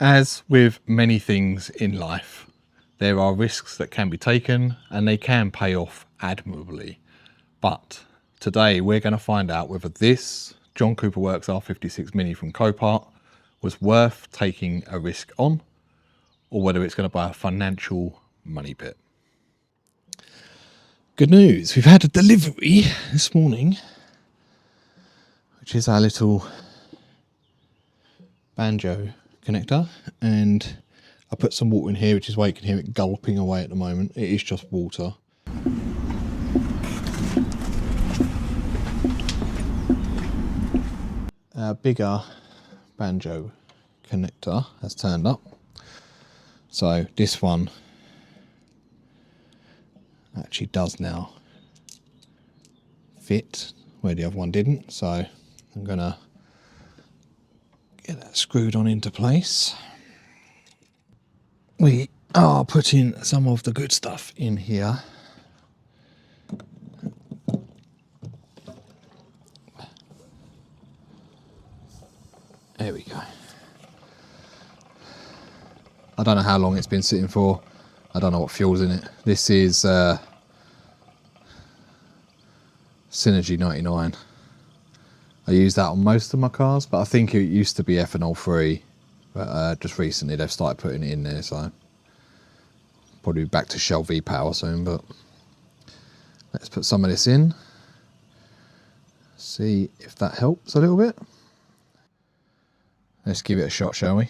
As with many things in life, there are risks that can be taken and they can pay off admirably. But today we're going to find out whether this John Cooper Works R56 Mini from Copart was worth taking a risk on, or whether it's going to buy a financial money pit. Good news, we've had a delivery this morning, which is our little banjo connector, and I put some water in here, which is why you can hear it gulping away at the moment. It is just water. Our bigger banjo connector has turned up, so this one actually does now fit where the other one didn't, so I'm gonna get that screwed on into place. We are putting some of the good stuff in here. There we go. I don't know how long it's been sitting for. I don't know what fuel's in it. This is Synergy 99. I use that on most of my cars, but I think it used to be ethanol free. But just recently they've started putting it in there, so probably back to Shell V Power soon. But let's put some of this in. See if that helps a little bit. Let's give it a shot, shall we?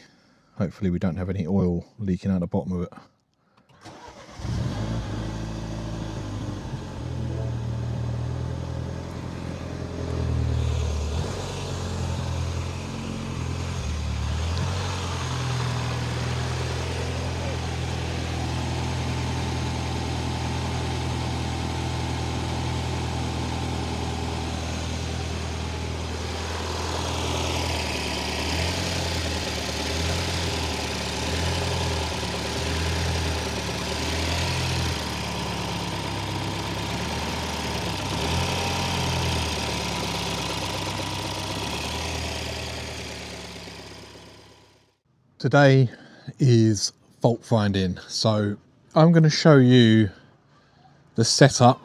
Hopefully we don't have any oil leaking out the bottom of it. Today is fault finding, so I'm going to show you the setup,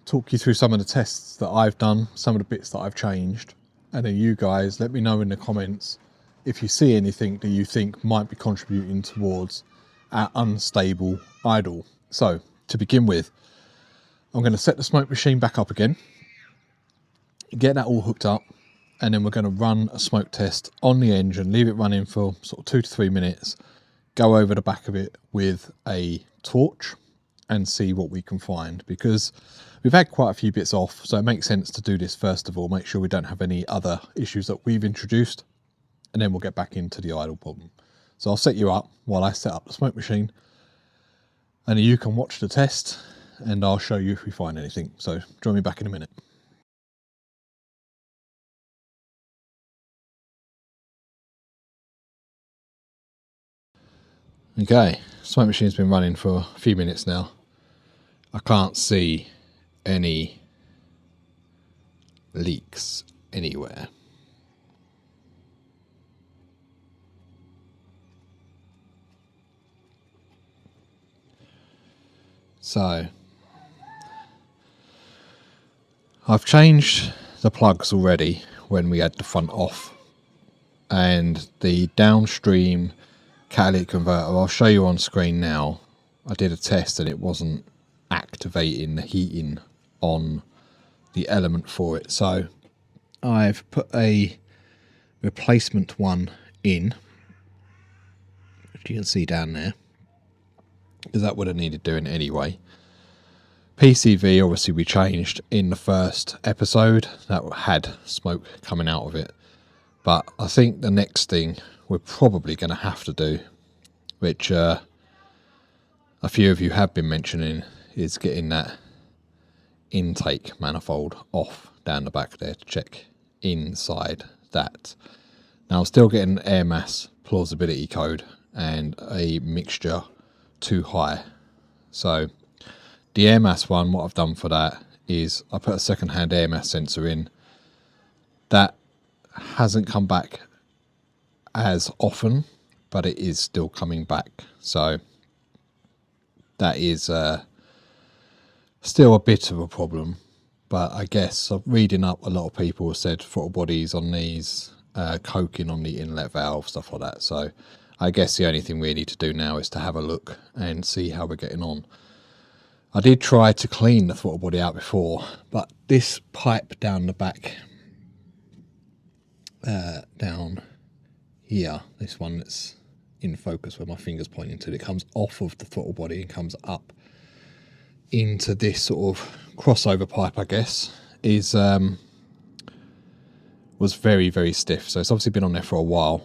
talk you through some of the tests that I've done, some of the bits that I've changed, and then you guys let me know in the comments if you see anything that you think might be contributing towards our unstable idle. So to begin with, I'm going to set the smoke machine back up again, get that all hooked up, and then we're going to run a smoke test on the engine, leave it running for sort of 2 to 3 minutes, go over the back of it with a torch and see what we can find, because we've had quite a few bits off, so it makes sense to do this first of all, make sure we don't have any other issues that we've introduced, and then we'll get back into the idle problem. So I'll set you up while I set up the smoke machine, and you can watch the test and I'll show you if we find anything. So join me back in a minute. Okay, smoke machine's been running for a few minutes now. I can't see any leaks anywhere. So I've changed the plugs already when we had the front off, and the downstream catalytic converter, I'll show you on screen now. I did a test and it wasn't activating the heating on the element for it, so I've put a replacement one in, which you can see down there, because that would have needed doing anyway. PCV obviously we changed in the first episode, that had smoke coming out of it, but I think the next thing we're probably going to have to do, which a few of you have been mentioning, is getting that intake manifold off down the back there to check inside that. Now I'm still getting air mass plausibility code and a mixture too high. So the air mass one, what I've done for that is I put a second-hand air mass sensor in. That hasn't come back as often, but it is still coming back. So that is still a bit of a problem. But I guess reading up, a lot of people have said throttle bodies on these, coking on the inlet valve, stuff like that. So I guess the only thing we need to do now is to have a look and see how we're getting on. I did try to clean the throttle body out before, but this pipe down the back, down here, this one that's in focus where my finger's pointing to, it comes off of the throttle body and comes up into this sort of crossover pipe, I guess, is was very, very stiff. So it's obviously been on there for a while.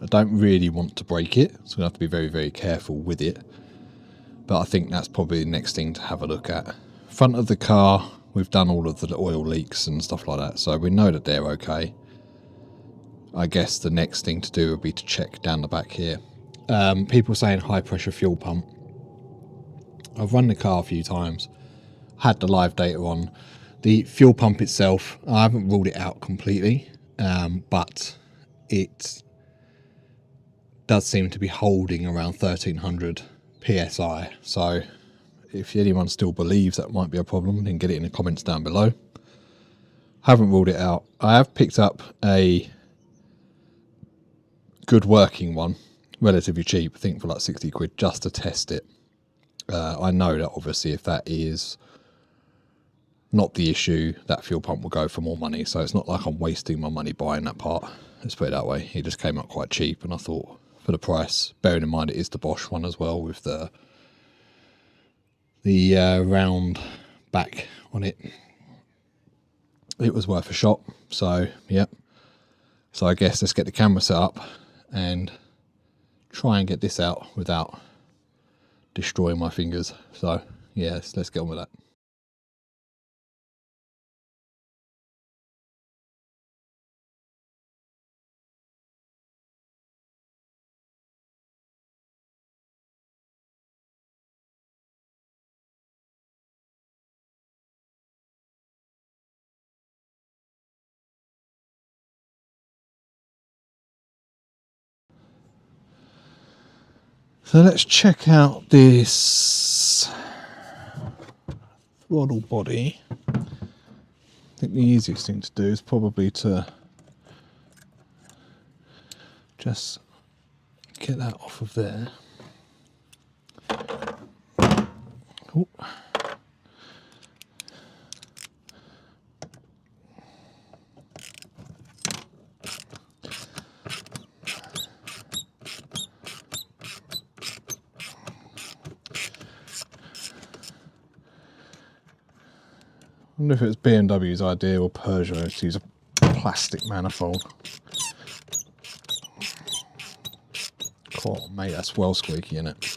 I don't really want to break it, so I have to be very, very careful with it. But I think that's probably the next thing to have a look at. Front of the car, we've done all of the oil leaks and stuff like that, so we know that they're okay. I guess the next thing to do would be to check down the back here. People saying high pressure fuel pump. I've run the car a few times, had the live data on. The fuel pump itself, I haven't ruled it out completely, but it does seem to be holding around 1300 psi. So if anyone still believes that might be a problem, then get it in the comments down below. Haven't ruled it out. I have picked up a good working one, relatively cheap, I think for like 60 quid, just to test it. I know that obviously if that is not the issue, that fuel pump will go for more money, so it's not like I'm wasting my money buying that part. Let's put it that way. It just came up quite cheap, and I thought for the price, bearing in mind it is the Bosch one as well with the round back on it, it was worth a shot. So yeah, so I guess let's get the camera set up and try and get this out without destroying my fingers. So yeah, let's get on with that. So let's check out this throttle body. I think the easiest thing to do is probably to just get that off of there. Ooh. I wonder if it was BMW's idea or Peugeot to use a plastic manifold. Oh mate, that's well squeaky, isn't it?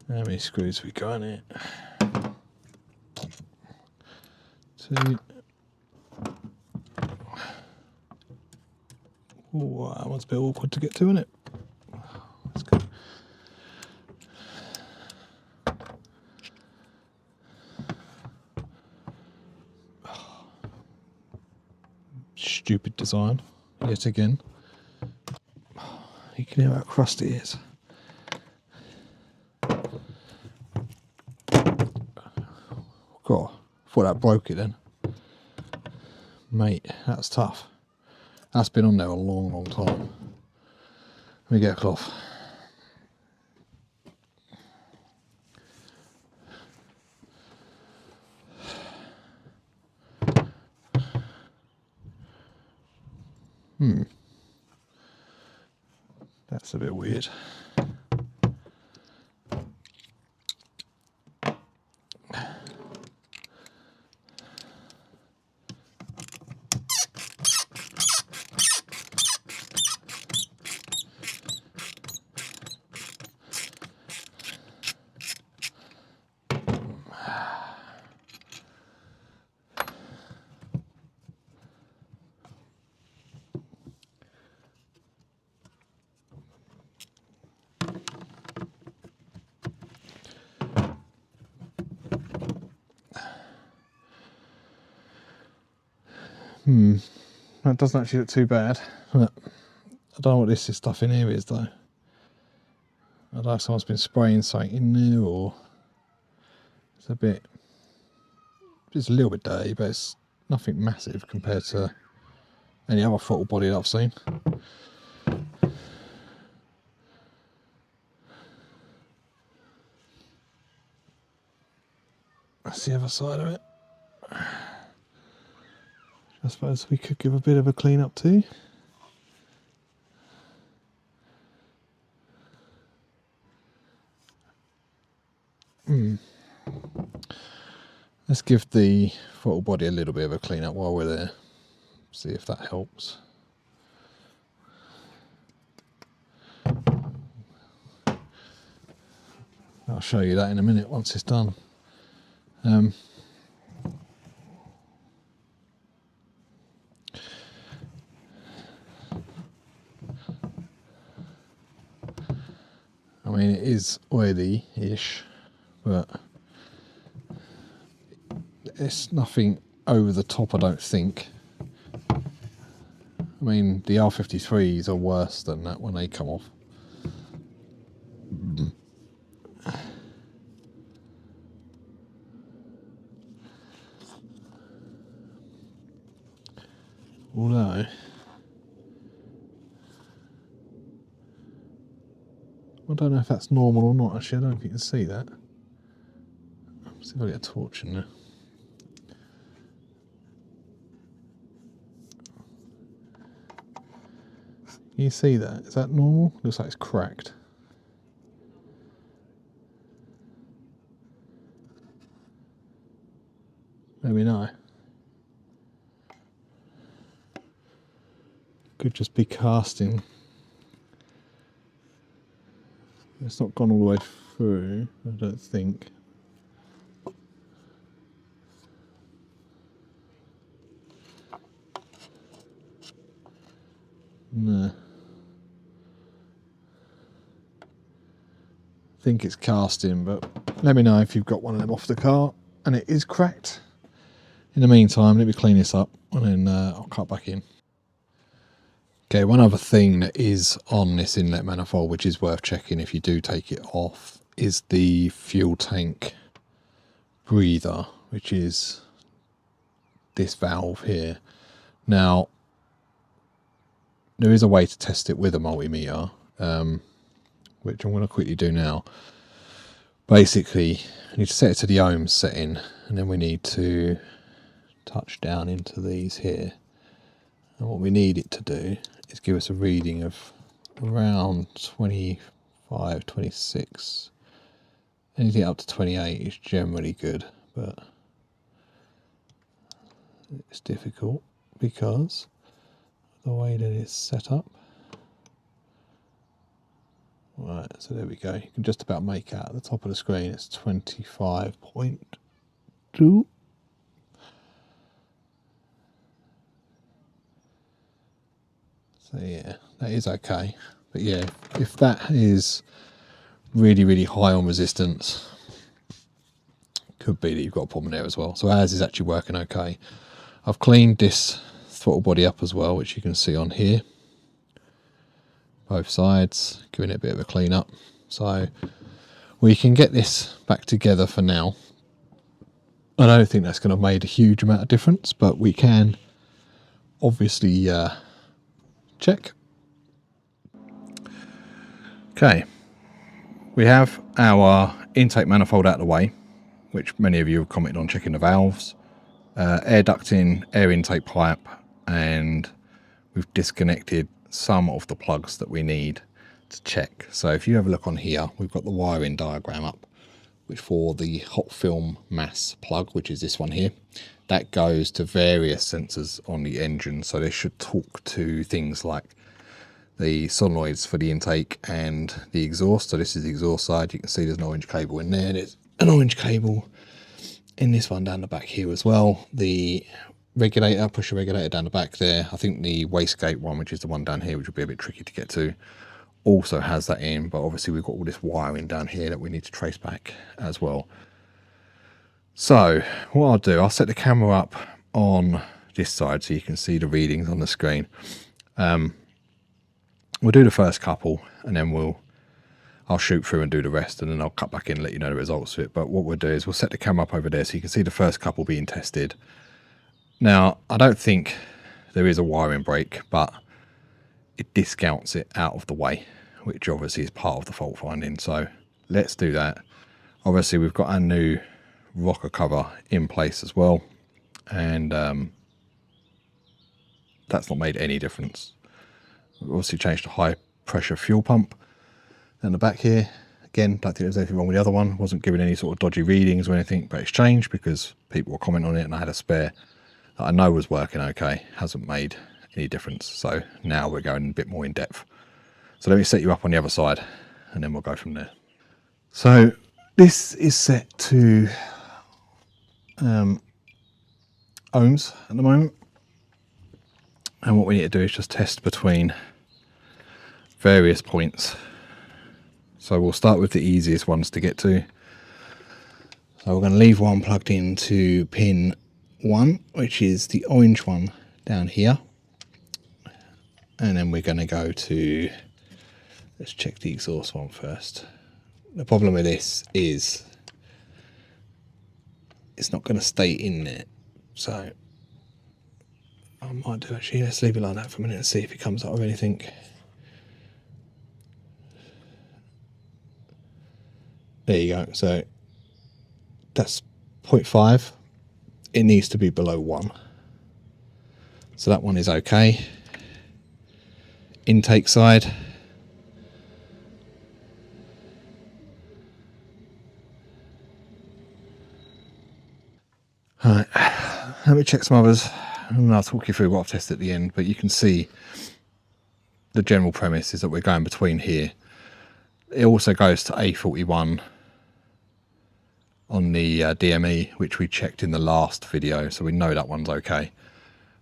How many screws have we got in it? 2. Oh, that one's a bit awkward to get to, isn't it? That's good. Stupid design, yet again. You can hear how crusty it is. God, I thought that broke it then. Mate, that's tough. That's been on there a long, long time. Let me get a cloth. That's a bit weird. that doesn't actually look too bad. But I don't know what this stuff in here is though. I don't know if someone's been spraying something in there, or it's a little bit dirty, but it's nothing massive compared to any other throttle body that I've seen. That's the other side of it. I suppose we could give a bit of a clean up too. Let's give the throttle body a little bit of a clean up while we're there. See if that helps. I'll show you that in a minute once it's done. I mean, it is oily-ish, but it's nothing over the top, I don't think. I mean, the R53s are worse than that when they come off. Although, I don't know if that's normal or not. Actually, I don't know if you can see that. Let's see if I get a torch in there. Can you see that? Is that normal? Looks like it's cracked. Let me know. Could just be casting. It's not gone all the way through, I don't think. No. I think it's casting, but let me know if you've got one of them off the car and it is cracked. In the meantime, let me clean this up and then I'll cut back in. Okay, one other thing that is on this inlet manifold, which is worth checking if you do take it off, is the fuel tank breather, which is this valve here. Now, there is a way to test it with a multimeter, which I'm going to quickly do now. Basically, you need to set it to the ohms setting, and then we need to touch down into these here. And what we need it to do is give us a reading of around 25, 26. Anything up to 28 is generally good, but it's difficult because of the way that it's set up. Right, so there we go. You can just about make out at the top of the screen it's 25.2. So yeah, that is okay. But yeah, if that is really, really high on resistance, could be that you've got a problem there as well. So ours is actually working okay. I've cleaned this throttle body up as well, which you can see on here. Both sides, giving it a bit of a clean up. So we can get this back together for now. I don't think that's going to have made a huge amount of difference, but we can obviously check. Okay, we have our intake manifold out of the way, which many of you have commented on checking the valves, air ducting, air intake pipe, and we've disconnected some of the plugs that we need to check. So if you have a look on here, we've got the wiring diagram up, which for the hot film mass plug, which is this one here, that goes to various sensors on the engine. So they should talk to things like the solenoids for the intake and the exhaust. So this is the exhaust side. You can see there's an orange cable in there. There's an orange cable in this one down the back here as well. The regulator, pusher regulator down the back there. I think the wastegate one, which is the one down here, which will be a bit tricky to get to, also has that in, but obviously we've got all this wiring down here that we need to trace back as well. So what I'll do, I'll set the camera up on this side so you can see the readings on the screen. We'll do the first couple and then I'll shoot through and do the rest, and then I'll cut back in and let you know the results of it. But what we'll do is we'll set the camera up over there so you can see the first couple being tested. Now, I don't think there is a wiring break, but it discounts it out of the way, which obviously is part of the fault finding. So let's do that. Obviously, we've got our new rocker cover in place as well, and that's not made any difference. We've obviously changed the high pressure fuel pump. And the back here, again, don't think there's anything wrong with the other one. Wasn't giving any sort of dodgy readings or anything, but it's changed because people were commenting on it, and I had a spare that I know was working okay. Hasn't made any difference. So now we're going a bit more in depth. So let me set you up on the other side and then we'll go from there. So this is set to ohms at the moment. And what we need to do is just test between various points. So we'll start with the easiest ones to get to. So we're going to leave one plugged into pin 1, which is the orange one down here. And then we're going to go to, let's check the exhaust one first. The problem with this is it's not going to stay in there. So I might do actually, let's leave it like that for a minute and see if it comes up with anything. There you go. So that's 0.5. It needs to be below 1. So that one is okay. Intake side. Alright, let me check some others and I'll talk you through what I've tested at the end, but you can see the general premise is that we're going between here. It also goes to A41 on the DME, which we checked in the last video, so we know that one's okay.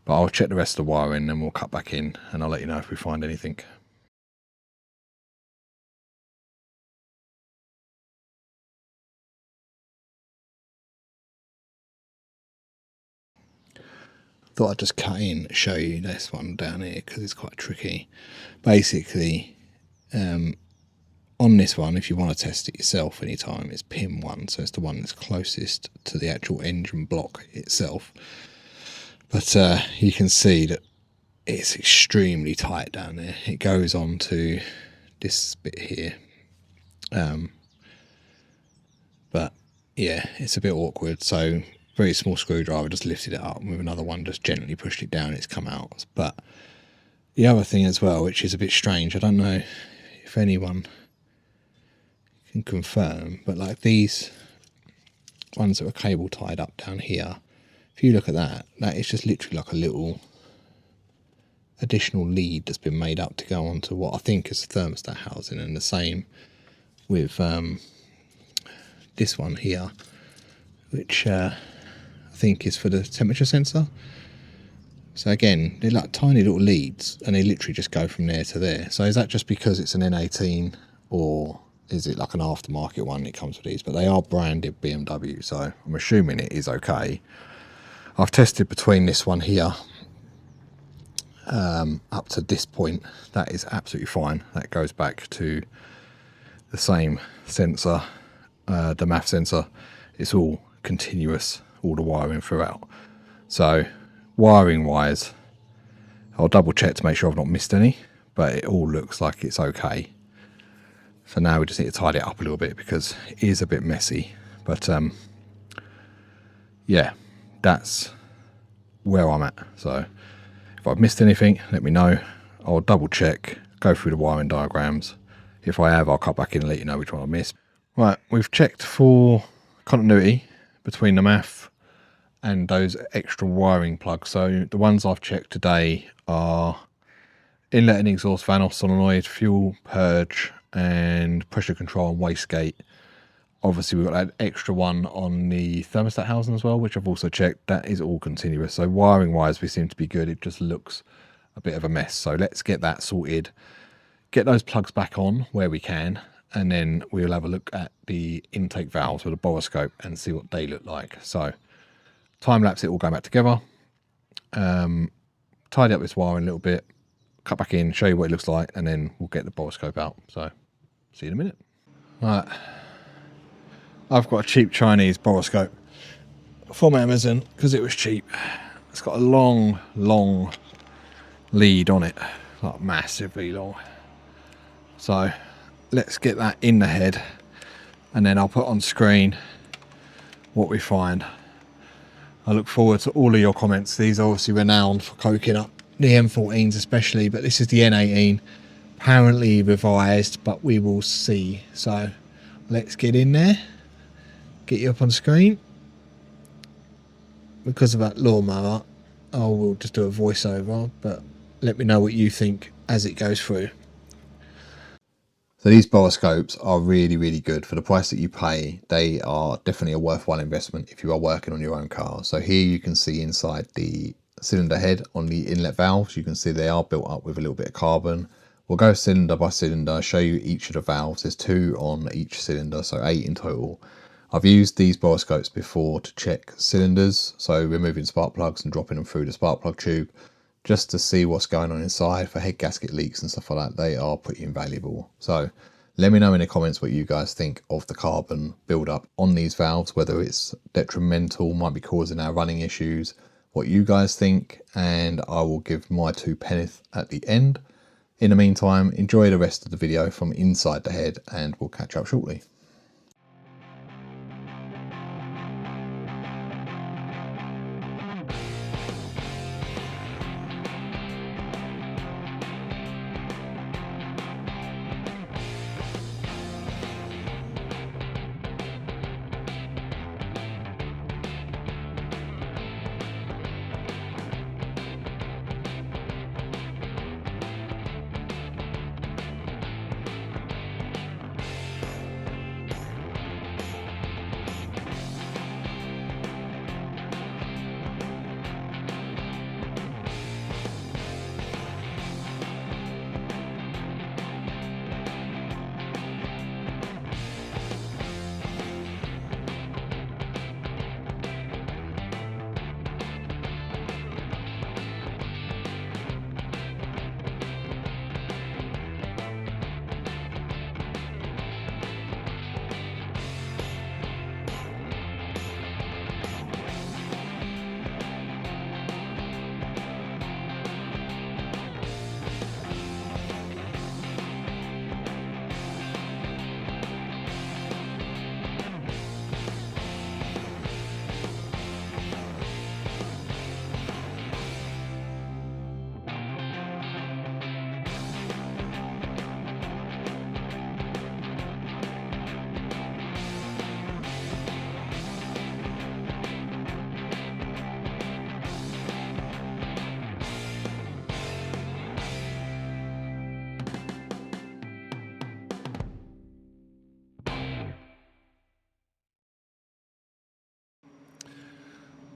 But I'll check the rest of the wiring and we'll cut back in and I'll let you know if we find anything. Thought I'd just cut in and show you this one down here because it's quite tricky. Basically, on this one, if you want to test it yourself anytime, it's pin 1, so it's the one that's closest to the actual engine block itself. But you can see that it's extremely tight down there. It goes on to this bit here. But yeah, it's a bit awkward. So very small screwdriver just lifted it up, and with another one just gently pushed it down, it's come out. But the other thing as well, which is a bit strange, I don't know if anyone can confirm, but like these ones that were cable tied up down here, if you look at that, that is just literally like a little additional lead that's been made up to go onto what I think is a thermostat housing, and the same with this one here, which I think is for the temperature sensor. So again, they're like tiny little leads and they literally just go from there to there. So is that just because it's an N18, or is it like an aftermarket one that comes with these? But they are branded BMW, so I'm assuming it is okay. I've tested between this one here up to this point. That is absolutely fine. That goes back to the same sensor, the MAF sensor. It's all continuous, all the wiring throughout. So wiring wise, I'll double check to make sure I've not missed any, but it all looks like it's okay. So now we just need to tidy it up a little bit because it is a bit messy. But yeah, that's where I'm at. So if I've missed anything, let me know. I'll double check, go through the wiring diagrams. If I have, I'll cut back in and let you know which one I missed. Right, we've checked for continuity between the MAF and those extra wiring plugs. So the ones I've checked today are inlet and exhaust fan off solenoid, fuel purge, and pressure control and wastegate. Obviously we've got that extra one on the thermostat housing as well, which I've also checked. That is all continuous. So wiring wise we seem to be good. It just looks a bit of a mess. So let's get that sorted, get those plugs back on where we can, and then we'll have a look at the intake valves with a borescope and see what they look like. So time lapse it all going back together, tidy up this wiring a little bit, cut back in, show you what it looks like, and then we'll get the borescope out. So see you in a minute. Right, I've got a cheap Chinese borescope from Amazon because it was cheap. It's got a long lead on it, like massively long. So let's get that in the head, and then I'll put on screen what we find. I look forward to all of your comments. These are obviously renowned for coking up the M14s especially, but this is the N18, apparently revised, but we will see. So let's get in there, get you up on screen. Because of that lawnmower, I will just do a voiceover, but let me know what you think as it goes through. So these borescopes are really good for the price that you pay. They are definitely a worthwhile investment if you are working on your own car. So here you can see inside the cylinder head on the inlet valves, you can see they are built up with a little bit of carbon. We'll go cylinder by cylinder, show you each of the valves. There's 2 on each cylinder, so 8 in total. I've used these borescopes before to check cylinders, so removing spark plugs and dropping them through the spark plug tube, just to see what's going on inside for head gasket leaks and stuff like that. They are pretty invaluable. So let me know in the comments what you guys think of the carbon build-up on these valves, whether it's detrimental, might be causing our running issues, what you guys think, and I will give my 2 pence at the end. In the meantime, enjoy the rest of the video from inside the head, and we'll catch up shortly.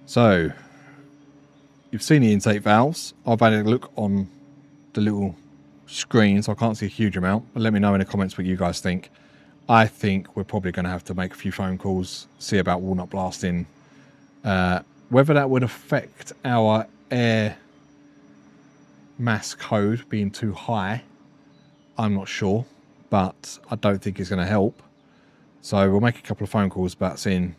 So you've seen the intake valves. I've had a look on the little screen, so I can't see a huge amount, but let me know in the comments what you guys think. I think we're probably going to have to make a few phone calls, see about walnut blasting. Whether that would affect our air mass code being too high, I'm not sure, but I don't think it's going to help. So we'll make a couple of phone calls about seeing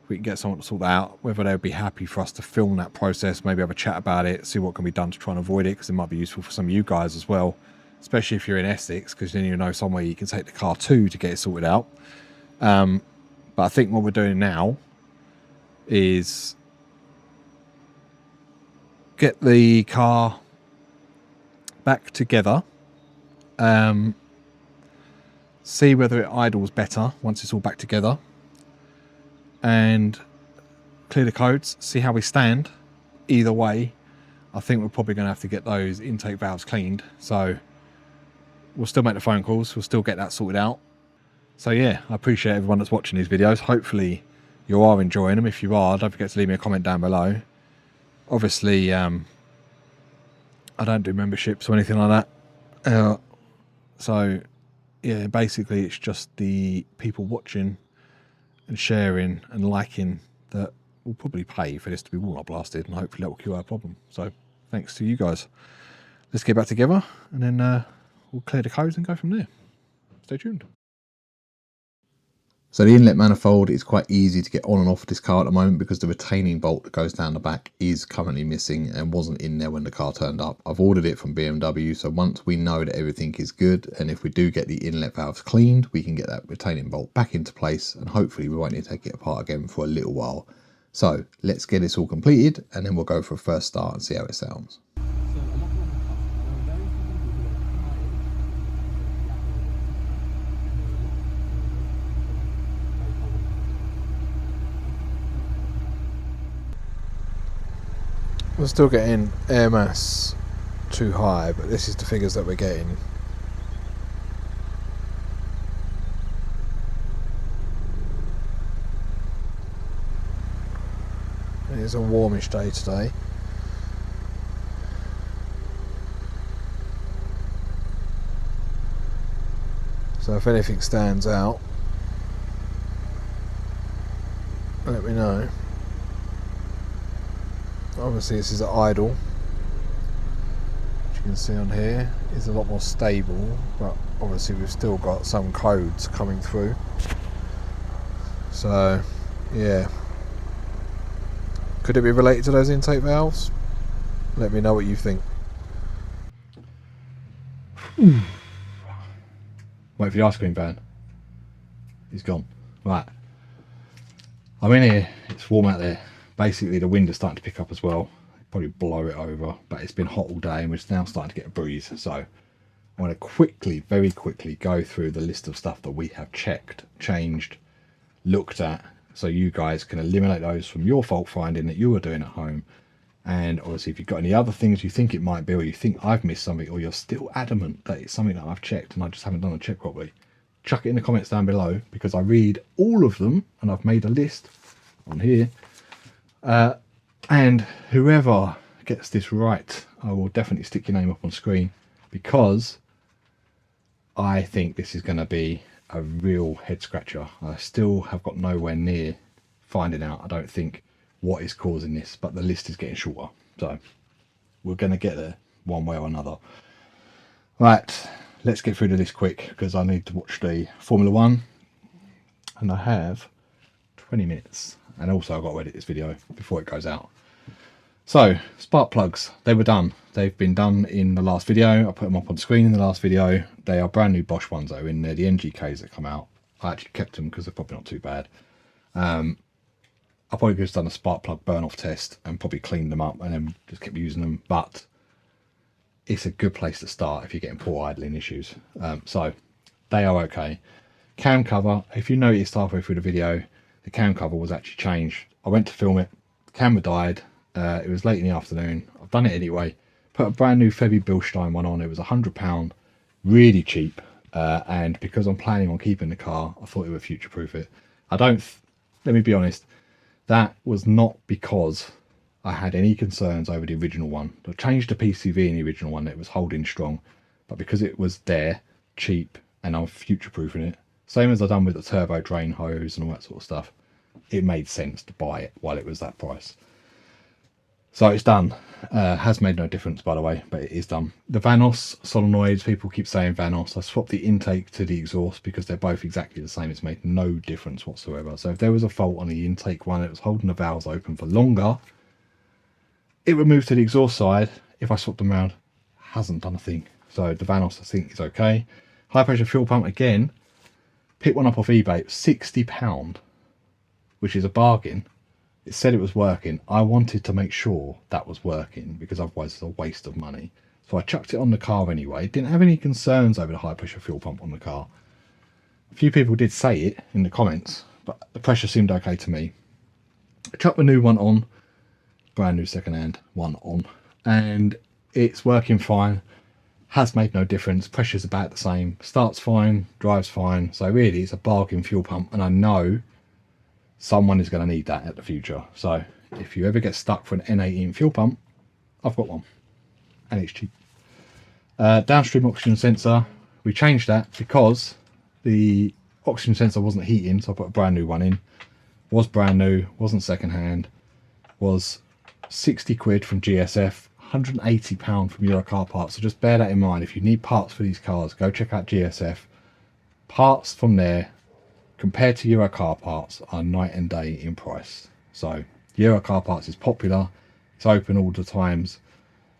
if we can get someone to sort that out, whether they would be happy for us to film that process, maybe have a chat about it, see what can be done to try and avoid it, because it might be useful for some of you guys as well, especially if you're in Essex, because then you know somewhere you can take the car to get it sorted out. But I think what we're doing now is get the car back together, see whether it idles better once it's all back together, and clear the codes, see how we stand. Either way, I think we're probably going to have to get those intake valves cleaned. So we'll still make the phone calls, we'll still get that sorted out. So yeah, I appreciate everyone that's watching these videos. Hopefully you are enjoying them. If you are, don't forget to leave me a comment down below. Obviously, I don't do memberships or anything like that. So yeah, basically it's just the people watching and sharing and liking that we'll probably pay for this to be walnut blasted, and hopefully that will cure our problem. So thanks to you guys. Let's get back together, and then we'll clear the codes and go from there. Stay tuned. So the inlet manifold is quite easy to get on and off this car at the moment because the retaining bolt that goes down the back is currently missing and wasn't in there when the car turned up. I've ordered it from BMW, so once we know that everything is good, and if we do get the inlet valves cleaned, we can get that retaining bolt back into place, and hopefully we won't need to take it apart again for a little while. So let's get this all completed, and then we'll go for a first start and see how it sounds. We're still getting air mass too high, but this is the figures that we're getting. It is a warmish day today. So if anything stands out, let me know. Obviously this is at idle, which you can see on here is a lot more stable, but obviously we've still got some codes coming through. So yeah, could it be related to those intake valves? Let me know what you think. Wait for the ice cream van. He's gone. Right, I'm in here, it's warm out there. Basically the wind is starting to pick up as well. Probably blow it over, but it's been hot all day and we're now starting to get a breeze. So I want to quickly, very quickly go through the list of stuff that we have checked, changed, looked at, so you guys can eliminate those from your fault finding that you are doing at home. And obviously if you've got any other things you think it might be, or you think I've missed something, or you're still adamant that it's something that I've checked and I just haven't done a check properly, chuck it in the comments down below, because I read all of them and I've made a list on here. And whoever gets this right, I will definitely stick your name up on screen, because I think this is going to be a real head scratcher. I still have got nowhere near finding out, I don't think, what is causing this, but the list is getting shorter, so we're going to get there one way or another. Right, let's get through the list quick, because I need to watch the Formula 1 and I have 20 minutes. And also I've got to edit this video before it goes out. So, spark plugs, they were done. They've been done in the last video. I put them up on screen in the last video. They are brand new Bosch ones though, in there, the NGKs that come out. I actually kept them because they're probably not too bad. I probably could have done a spark plug burn off test and probably cleaned them up and then just kept using them. But it's a good place to start if you're getting poor idling issues. So, they are okay. Cam cover, if you noticed halfway through the video, the cam cover was actually changed. I went to film it, the camera died, it was late in the afternoon. I've done it anyway, put a brand new Febby Bilstein one on. It was £100, really cheap, and because I'm planning on keeping the car, I thought it would future proof it. Let me be honest, that was not because I had any concerns over the original one. I changed the PCV in the original one, it was holding strong, but because it was there, cheap, and I'm future proofing it, same as I've done with the turbo drain hose and all that sort of stuff, it made sense to buy it while it was that price. So it's done. Has made no difference, by the way, but it is done. The Vanos solenoids, people keep saying Vanos. I swapped the intake to the exhaust because they're both exactly the same. It's made no difference whatsoever. So if there was a fault on the intake one, it was holding the valves open for longer, it would move to the exhaust side. If I swapped them around, hasn't done a thing. So the Vanos, I think, is okay. High pressure fuel pump, again, picked one up off eBay, £60, which is a bargain. It said it was working. I wanted to make sure that was working because otherwise it's a waste of money. So I chucked it on the car anyway. Didn't have any concerns over the high pressure fuel pump on the car. A few people did say it in the comments, but the pressure seemed okay to me. I chucked the new one on, brand new second-hand one on, and it's working fine. Has made no difference. Pressure's about the same. Starts fine, drives fine. So really it's a bargain fuel pump, and I know someone is going to need that at the future. So if you ever get stuck for an N18 fuel pump, I've got one and it's cheap. Downstream oxygen sensor, we changed that because the oxygen sensor wasn't heating, so I put a brand new one in. Was brand new, wasn't second hand. was 60 quid from GSF, £180 from Euro Car Parts. So just bear that in mind. If you need parts for these cars, go check out GSF. Parts from there compared to Euro Car Parts are night and day in price. So Euro Car Parts is popular, it's open all the times,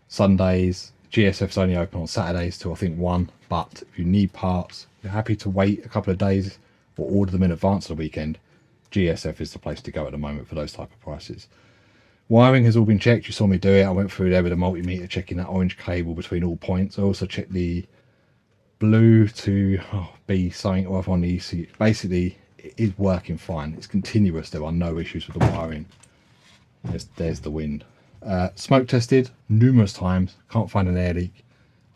Sundays. GSF's only open on Saturdays till I think 1, but if you need parts, you're happy to wait a couple of days or order them in advance of the weekend, GSF is the place to go at the moment for those type of prices. Wiring has all been checked. You saw me do it. I went through there with a multimeter, checking that orange cable between all points. I also checked the blue to be something or other on the ECU. Basically, it is working fine. It's continuous. There are no issues with the wiring. There's the wind. Smoke tested numerous times, can't find an air leak.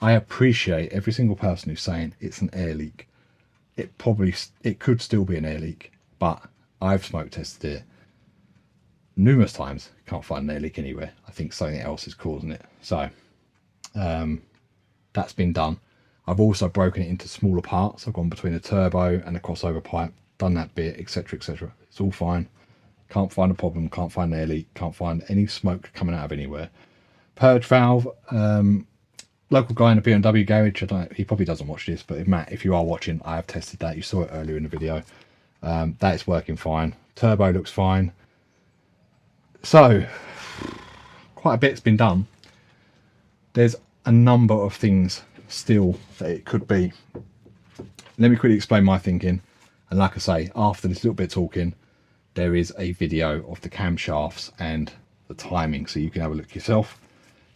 I appreciate every single person who's saying it's an air leak. It could still be an air leak, but I've smoke tested it numerous times, can't find an air leak anywhere. I think something else is causing it. So that's been done. I've also broken it into smaller parts. I've gone between a turbo and a crossover pipe, done that bit, etc, etc. It's all fine. Can't find a problem, can't find an air leak, can't find any smoke coming out of anywhere. Purge valve, local guy in a BMW garage, he probably doesn't watch this, but Matt, if you are watching, I have tested that. You saw it earlier in the video. That is working fine. Turbo looks fine. So, quite a bit's been done. There's a number of things still that it could be. Let me quickly explain my thinking. And like I say, after this little bit of talking, there is a video of the camshafts and the timing, so you can have a look yourself.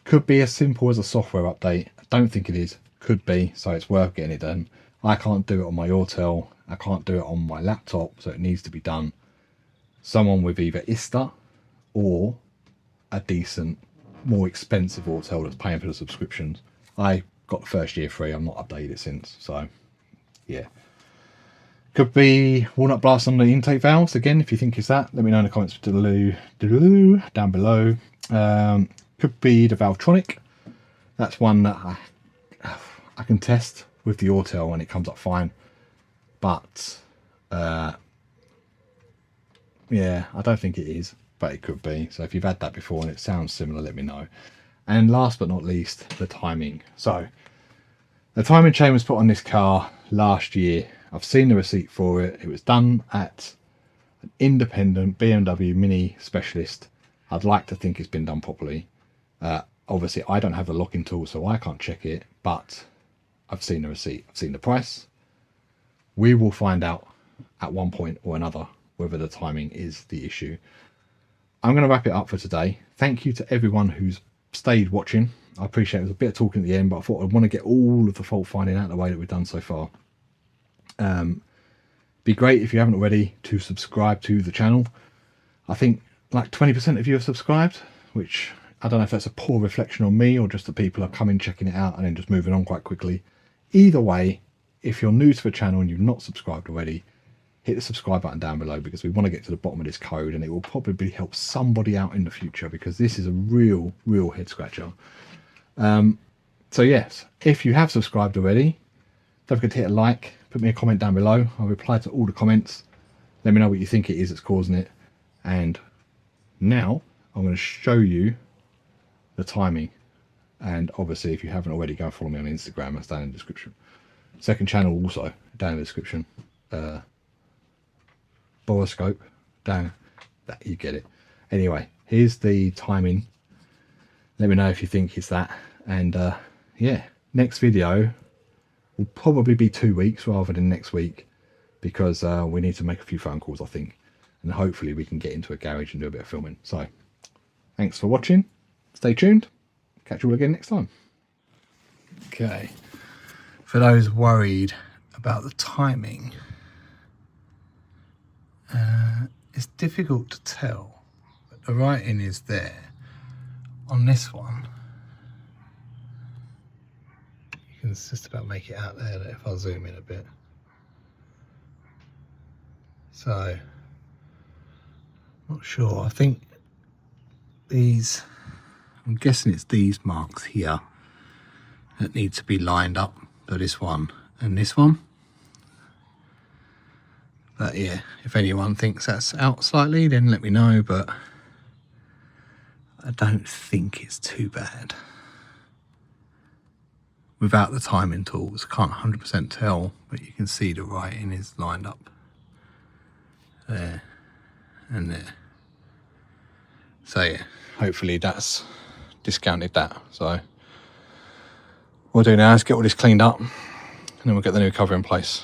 Could be as simple as a software update. I don't think it is. Could be, so it's worth getting it done. I can't do it on my Autel. I can't do it on my laptop, so it needs to be done. Someone with either ISTA or a decent, more expensive Autel that's paying for the subscriptions. I got the first year free. I've not updated it since, so yeah. Could be walnut blast on the intake valves. Again, if you think it's that, let me know in the comments down below. Could be the Valvetronic. That's one that I can test with the Autel and it comes up fine. But yeah, I don't think it is, but it could be. So if you've had that before and it sounds similar, let me know. And last but not least, the timing. So the timing chain was put on this car last year. I've seen the receipt for it. It was done at an independent BMW Mini specialist. I'd like to think it's been done properly. Obviously, I don't have the locking tool, so I can't check it, but I've seen the receipt. I've seen the price. We will find out at one point or another whether the timing is the issue. I'm going to wrap it up for today. Thank you to everyone who's stayed watching. I appreciate it. Was a bit of talking at the end, but I thought I'd want to get all of the fault finding out the way that we've done so far. Be great if you haven't already to subscribe to the channel. I think like 20% of you have subscribed, which I don't know if that's a poor reflection on me or just the people are coming, checking it out and then just moving on quite quickly. Either way, if you're new to the channel and you've not subscribed already, hit the subscribe button down below, because we want to get to the bottom of this code and it will probably help somebody out in the future, because this is a real head scratcher. So yes, if you have subscribed already, don't forget to hit a like, put me a comment down below. I'll reply to all the comments. Let me know what you think it is that's causing it. And now I'm going to show you the timing. And obviously, if you haven't already, go follow me on Instagram. That's down in the description. Second channel also down in the description. Boroscope down. That, you get it. Anyway, here's the timing. Let me know if you think it's that. And yeah, next video will probably be 2 weeks rather than next week, because we need to make a few phone calls, I think, and hopefully we can get into a garage and do a bit of filming. So thanks for watching, stay tuned, catch you all again next time. Okay, for those worried about the timing, it's difficult to tell, but the writing is there on this one. You can just about make it out there if I zoom in a bit. So, not sure. I think these, I'm guessing it's these marks here that need to be lined up. So this one and this one. But yeah, if anyone thinks that's out slightly, then let me know. But I don't think it's too bad. Without the timing tools, I can't 100% tell, but you can see the writing is lined up there and there. So yeah, hopefully that's discounted that. So what we'll do now is get all this cleaned up and then we'll get the new cover in place.